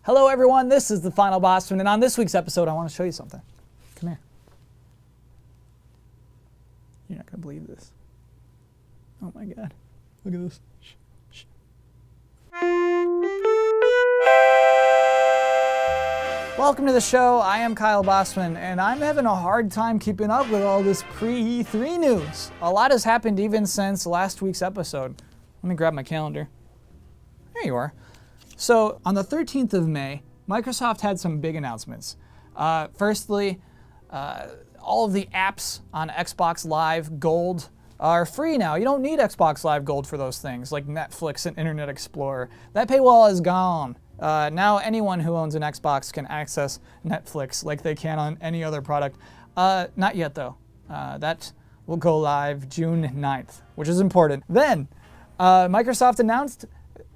Hello everyone, this is the Final Bosman, and on this week's episode I want to show you something. Come here. You're not going to believe this. Oh my god. Look at this. Shh. Shh. Welcome to the show. I am Kyle Bosman, and I'm having a hard time keeping up with all this pre-E3 news. A lot has happened even since last week's episode. Let me grab my calendar. There you are. So, on the 13th of May, Microsoft had some big announcements. Firstly, all of the apps on Xbox Live Gold are free now. You don't need Xbox Live Gold for those things, like Netflix and Internet Explorer. That paywall is gone. Now anyone who owns an Xbox can access Netflix like they can on any other product. Not yet, though. That will go live June 9th, which is important. Then, Microsoft announced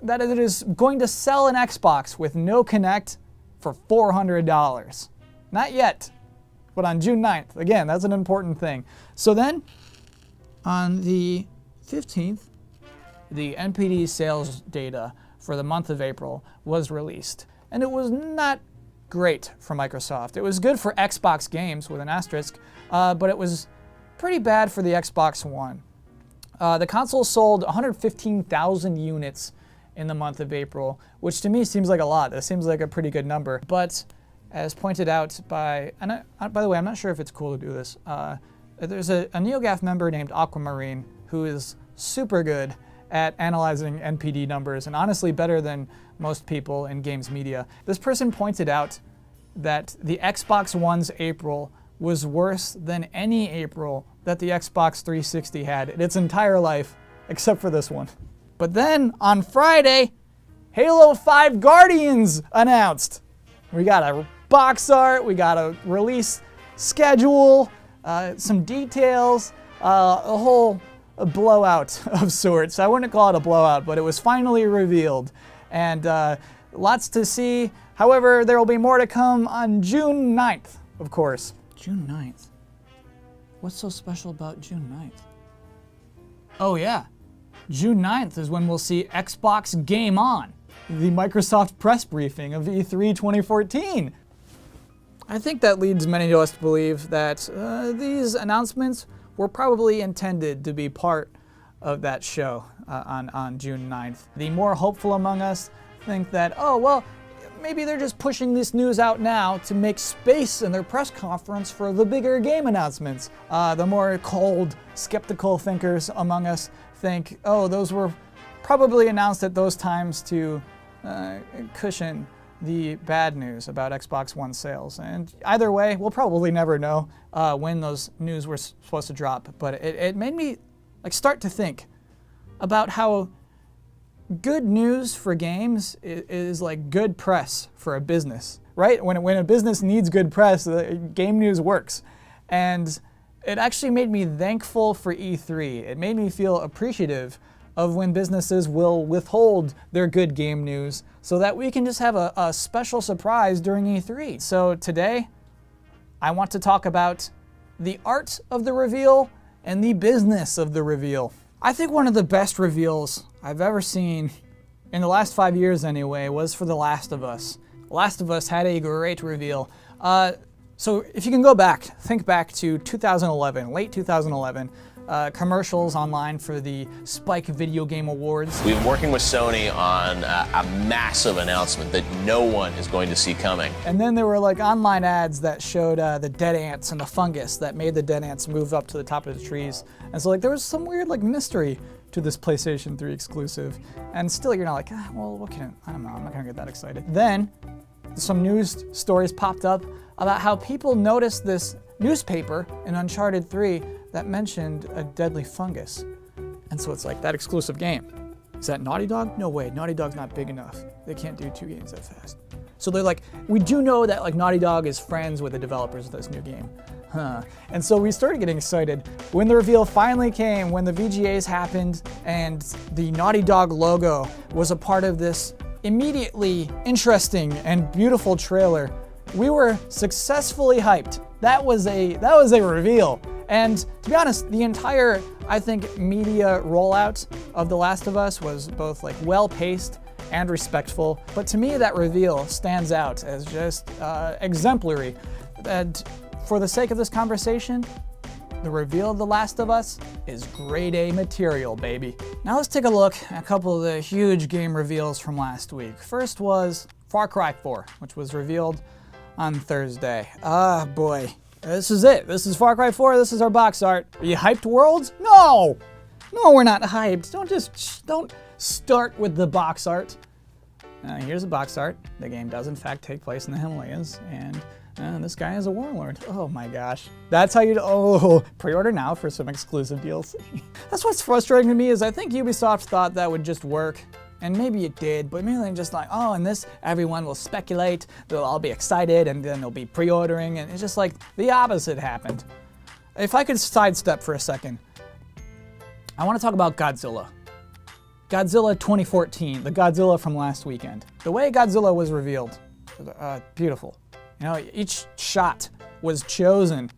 that it is going to sell an Xbox with no Kinect for $400. Not yet, but on June 9th. Again, that's an important thing. So then, on the 15th, the NPD sales data for the month of April was released. And it was not great for Microsoft. It was good for Xbox games, with an asterisk, but it was pretty bad for the Xbox One. The console sold 115,000 units in the month of April, which to me seems like a lot. That seems like a pretty good number. But as pointed out by, and by the way, I'm not sure if it's cool to do this. There's a NeoGAF member named Aquamarine who is super good at analyzing NPD numbers, and honestly better than most people in games media. This person pointed out that the Xbox One's April was worse than any April that the Xbox 360 had in its entire life, except for this one. But then, on Friday, Halo 5 Guardians announced. We got a box art, we got a release schedule, some details, a whole blowout of sorts. I wouldn't call it a blowout, but it was finally revealed. And lots to see. However, there will be more to come on June 9th, of course. June 9th? What's so special about June 9th? Oh yeah. June 9th is when we'll see Xbox Game On, the Microsoft press briefing of E3 2014. I think that leads many of us to believe that these announcements were probably intended to be part of that show on June 9th. The more hopeful among us think that, oh, well, maybe they're just pushing this news out now to make space in their press conference for the bigger game announcements. The more cold, skeptical thinkers among us think, oh, those were probably announced at those times to cushion the bad news about Xbox One sales. And either way, we'll probably never know when those news were supposed to drop. But it made me start to think about how good news for games is like good press for a business, right? When a business needs good press, game news works. And it actually made me thankful for E3. It made me feel appreciative of when businesses will withhold their good game news so that we can just have a special surprise during E3. So today, I want to talk about the art of the reveal and the business of the reveal. I think one of the best reveals I've ever seen, in the last 5 years anyway, was for The Last of Us. The Last of Us had a great reveal. So if you can go back, think back to 2011, late 2011, commercials online for the Spike Video Game Awards. We've been working with Sony on a massive announcement that no one is going to see coming. And then there were online ads that showed the dead ants and the fungus that made the dead ants move up to the top of the trees. And so there was some weird mystery to this PlayStation 3 exclusive. And still you're not well, what can I don't know, I'm not gonna get that excited. Then some news stories popped up about how people noticed this newspaper in Uncharted 3 that mentioned a deadly fungus. And so it's that exclusive game. Is that Naughty Dog? No way, Naughty Dog's not big enough. They can't do 2 games that fast. So they're we do know that Naughty Dog is friends with the developers of this new game. And so we started getting excited when the reveal finally came, when the VGAs happened and the Naughty Dog logo was a part of this immediately interesting and beautiful trailer. We were successfully hyped. That was a reveal. And to be honest, the entire, I think, media rollout of The Last of Us was both well-paced and respectful. But to me, that reveal stands out as just exemplary. And for the sake of this conversation, the reveal of The Last of Us is grade A material, baby. Now let's take a look at a couple of the huge game reveals from last week. First was Far Cry 4, which was revealed on Thursday. Ah, boy. This is it. This is Far Cry 4. This is our box art. Are you hyped, Worlds? No! No, we're not hyped. Don't start with the box art. Here's the box art. The game does, in fact, take place in the Himalayas, and this guy is a warlord. Oh my gosh. That's how you pre-order now for some exclusive DLC. That's what's frustrating to me is I think Ubisoft thought that would just work. And maybe it did, but maybe they're just like, oh, and this, everyone will speculate, they'll all be excited, and then they'll be pre-ordering, and it's just like the opposite happened. If I could sidestep for a second, I want to talk about Godzilla. Godzilla 2014, the Godzilla from last weekend. The way Godzilla was revealed, beautiful. You know, each shot was chosen,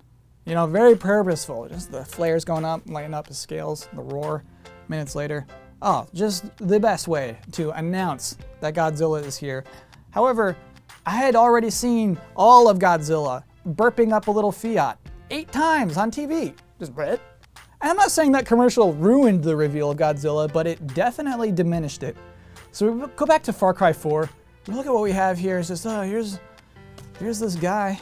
you know, very purposeful. Just the flares going up, lighting up his scales, the roar, minutes later. Oh, just the best way to announce that Godzilla is here. However, I had already seen all of Godzilla burping up a little Fiat 8 times on TV. Just Brett. And I'm not saying that commercial ruined the reveal of Godzilla, but it definitely diminished it. So we go back to Far Cry 4. We look at what we have here. It's just, here's this guy.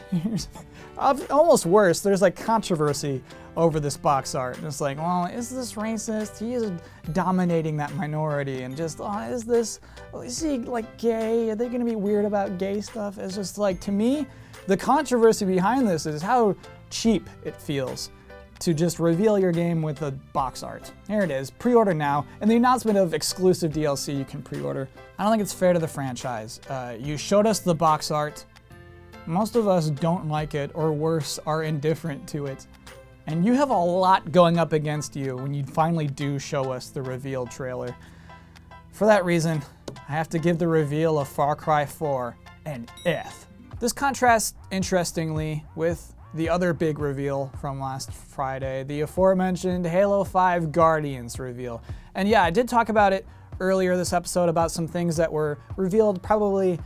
Almost worse, there's like controversy over this box art. And it's like, well, is this racist? He is dominating that minority. And just, is he like gay? Are they gonna be weird about gay stuff? It's just like, to me, the controversy behind this is how cheap it feels to just reveal your game with a box art. Here it is, pre-order now, and the announcement of exclusive DLC you can pre-order. I don't think it's fair to the franchise. You showed us the box art. Most of us don't like it, or worse, are indifferent to it. And you have a lot going up against you when you finally do show us the reveal trailer. For that reason, I have to give the reveal of Far Cry 4 an F. This contrasts, interestingly, with the other big reveal from last Friday, the aforementioned Halo 5 Guardians reveal. And yeah, I did talk about it earlier this episode about some things that were revealed probably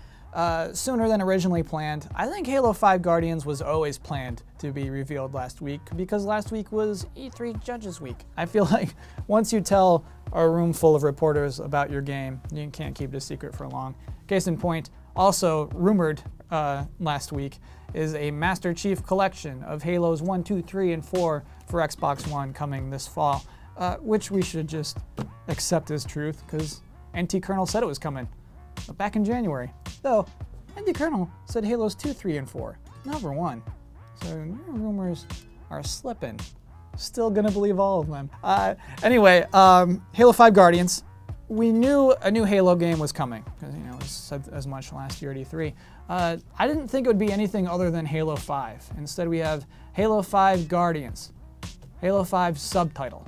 sooner than originally planned. I think Halo 5 Guardians was always planned to be revealed last week because last week was E3 Judges Week. I feel like once you tell a room full of reporters about your game, you can't keep it a secret for long. Case in point, also rumored last week is a Master Chief collection of Halos 1, 2, 3, and 4 for Xbox One coming this fall, which we should just accept as truth because NT Colonel said it was coming back in January. Though, NT Colonel said Halos 2, 3, and 4, never 1. So rumors are slipping. Still gonna believe all of them. Anyway, Halo 5 Guardians. We knew a new Halo game was coming, because it was said as much last year at E3. I didn't think it would be anything other than Halo 5. Instead, we have Halo 5 Guardians, Halo 5 subtitle,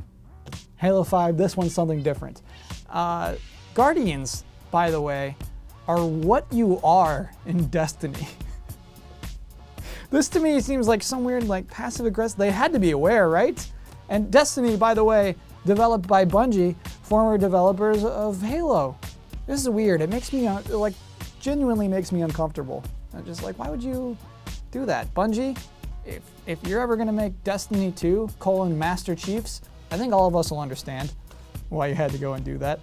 Halo 5, this one's something different. Guardians, by the way, are what you are in Destiny. This to me seems like some weird passive aggressive, they had to be aware, right? And Destiny, by the way, developed by Bungie, former developers of Halo. This is weird. It makes me, genuinely makes me uncomfortable. I'm just like, why would you do that? Bungie, if you're ever gonna make Destiny 2, Master Chiefs, I think all of us will understand why you had to go and do that.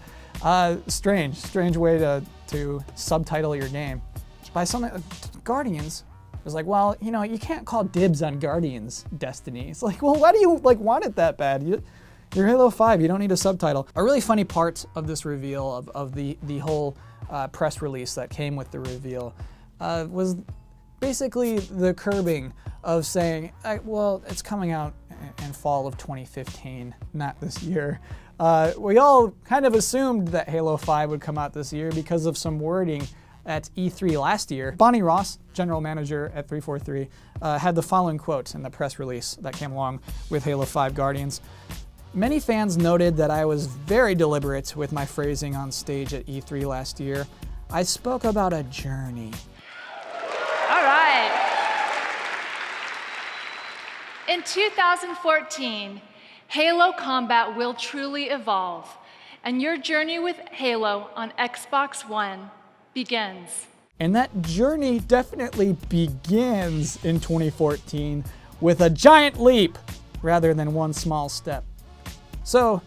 Strange way to subtitle your game. By something, Guardians, it was like, well, you can't call dibs on Guardians Destiny. It's like, well, why do you want it that bad? You're Halo 5, you don't need a subtitle. A really funny part of this reveal, of the whole press release that came with the reveal, was basically the curbing of saying, well, it's coming out in fall of 2015, not this year. We all kind of assumed that Halo 5 would come out this year because of some wording at E3 last year. Bonnie Ross, general manager at 343, had the following quote in the press release that came along with Halo 5 Guardians. Many fans noted that I was very deliberate with my phrasing on stage at E3 last year. I spoke about a journey. All right. In 2014, Halo combat will truly evolve. and your journey with Halo on Xbox One begins. And that journey definitely begins in 2014 with a giant leap rather than one small step. So,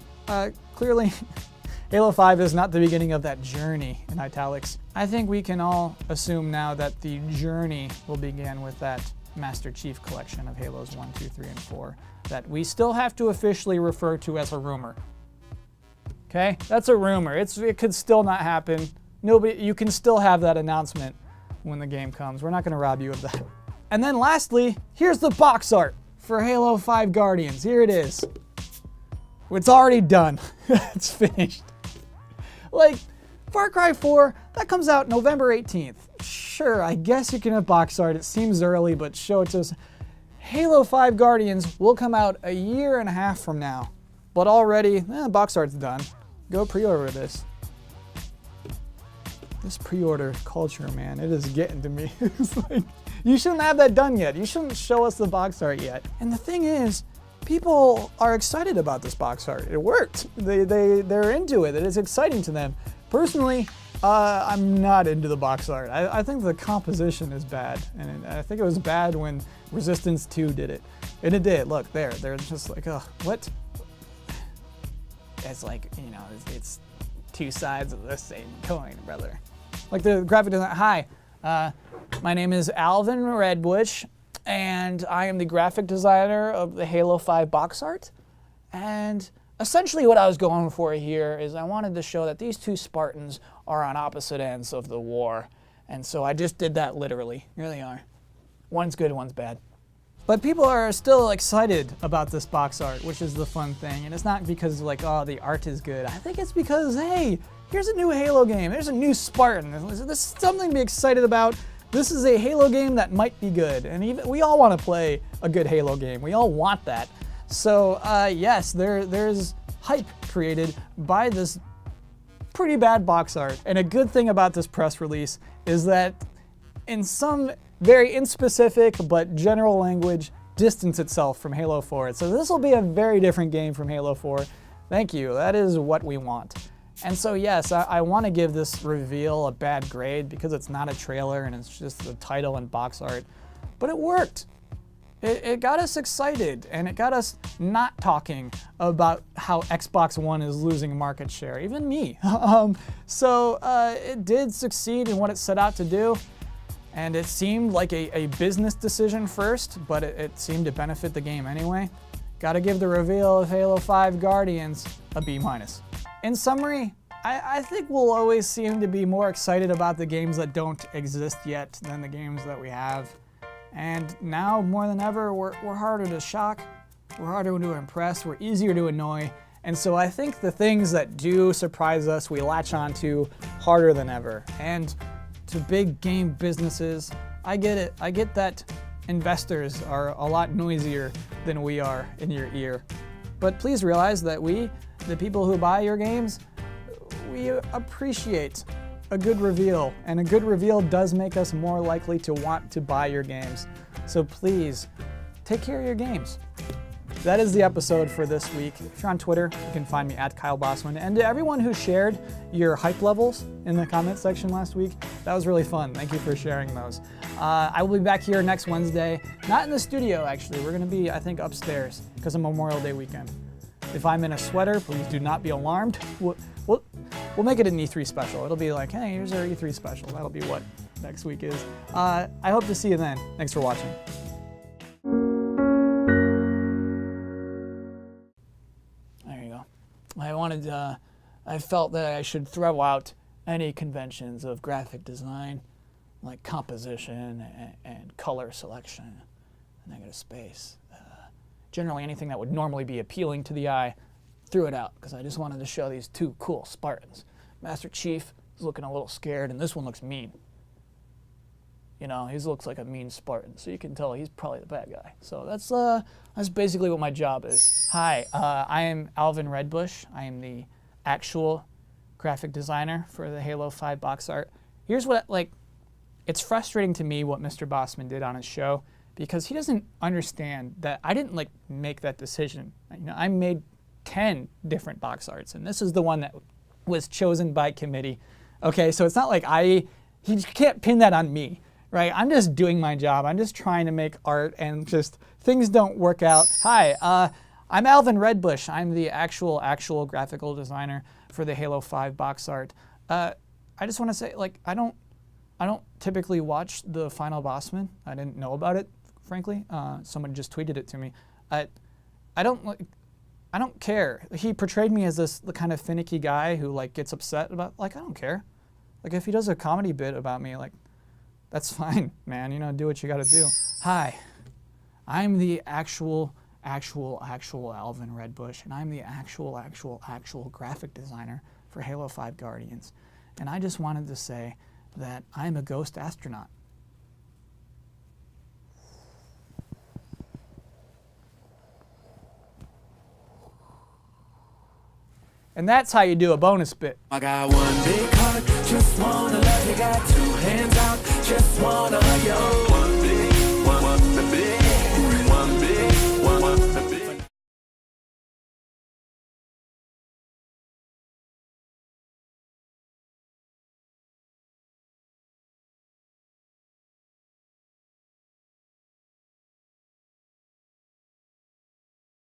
clearly, Halo 5 is not the beginning of that journey in italics. I think we can all assume now that the journey will begin with that Master Chief collection of Halos 1, 2, 3, and 4 that we still have to officially refer to as a rumor. Okay? That's a rumor. It could still not happen. You can still have that announcement when the game comes. We're not going to rob you of that. And then lastly, here's the box art for Halo 5 Guardians. Here it is. It's already done. It's finished. Like, Far Cry 4, that comes out November 18th. Sure, I guess you can have box art. It seems early, but show it to us. Halo 5 Guardians will come out a year and a half from now. But already, box art's done. Go pre-order this. This pre-order culture, man, it is getting to me. It's like, you shouldn't have that done yet. You shouldn't show us the box art yet. And the thing is, people are excited about this box art. It worked. They're into it. It is exciting to them. Personally, I'm not into the box art. I think the composition is bad. And I think it was bad when Resistance 2 did it. And it did. Look, they're just like, oh, what? It's like, it's two sides of the same coin, brother. Like the graphic design. Hi, my name is Alvin Redbush, and I am the graphic designer of the Halo 5 box art. And essentially what I was going for here is I wanted to show that these two Spartans are on opposite ends of the war. And so I just did that literally. Here they are. One's good, one's bad. But people are still excited about this box art, which is the fun thing. And it's not because like, oh, the art is good. I think it's because, hey, here's a new Halo game. There's a new Spartan. This is something to be excited about. This is a Halo game that might be good. And even we all want to play a good Halo game. We all want that. So yes, there's hype created by this pretty bad box art. And a good thing about this press release is that in some very inspecific but general language, distance itself from Halo 4. So this will be a very different game from Halo 4. Thank you, that is what we want. And so yes, I want to give this reveal a bad grade because it's not a trailer and it's just the title and box art. But it worked. It got us excited and it got us not talking about how Xbox One is losing market share, even me. So it did succeed in what it set out to do. And it seemed like a business decision first, but it seemed to benefit the game anyway. Gotta give the reveal of Halo 5 Guardians a B-. In summary, I think we'll always seem to be more excited about the games that don't exist yet than the games that we have. And now, more than ever, we're harder to shock, we're harder to impress, we're easier to annoy. And so I think the things that do surprise us, we latch onto harder than ever. And to big game businesses, I get it. I get that investors are a lot noisier than we are in your ear. But please realize that we, the people who buy your games, we appreciate a good reveal. And a good reveal does make us more likely to want to buy your games. So please, take care of your games. That is the episode for this week. If you're on Twitter, you can find me at Kyle Bosman. And to everyone who shared your hype levels in the comment section last week, that was really fun. Thank you for sharing those. I will be back here next Wednesday. Not in the studio, actually. We're going to be, I think, upstairs because of Memorial Day weekend. If I'm in a sweater, please do not be alarmed. We'll make it an E3 special. It'll be like, hey, here's our E3 special. That'll be what next week is. I hope to see you then. Thanks for watching. I felt that I should throw out any conventions of graphic design, like composition and color selection, negative space. Generally anything that would normally be appealing to the eye, threw it out because I just wanted to show these two cool Spartans. Master Chief is looking a little scared and this one looks mean. You know, he looks like a mean Spartan, so you can tell he's probably the bad guy. So that's basically what my job is. Hi, I am Alvin Redbush. I am the actual graphic designer for the Halo 5 box art. Here's what, it's frustrating to me what Mr. Bosman did on his show because he doesn't understand that I didn't make that decision. You know, I made 10 different box arts, and this is the one that was chosen by committee. Okay, so it's not like he can't pin that on me, right? I'm just doing my job. I'm just trying to make art, and just things don't work out. Hi, I'm Alvin Redbush. I'm the actual graphical designer for the Halo 5 box art. I just want to say, like, I don't typically watch the final Bosman. I didn't know about it, frankly. Someone just tweeted it to me. I don't care. He portrayed me as the kind of finicky guy who like gets upset about, like, I don't care. Like, if he does a comedy bit about me, like, that's fine, man. You know, do what you got to do. Hi, I'm the actual Alvin Redbush, and I'm the actual graphic designer for Halo 5 Guardians. And I just wanted to say that I'm a ghost astronaut. And that's how you do a bonus bit. I got one big heart, just wanna love you, got two hands out, just wanna hug you.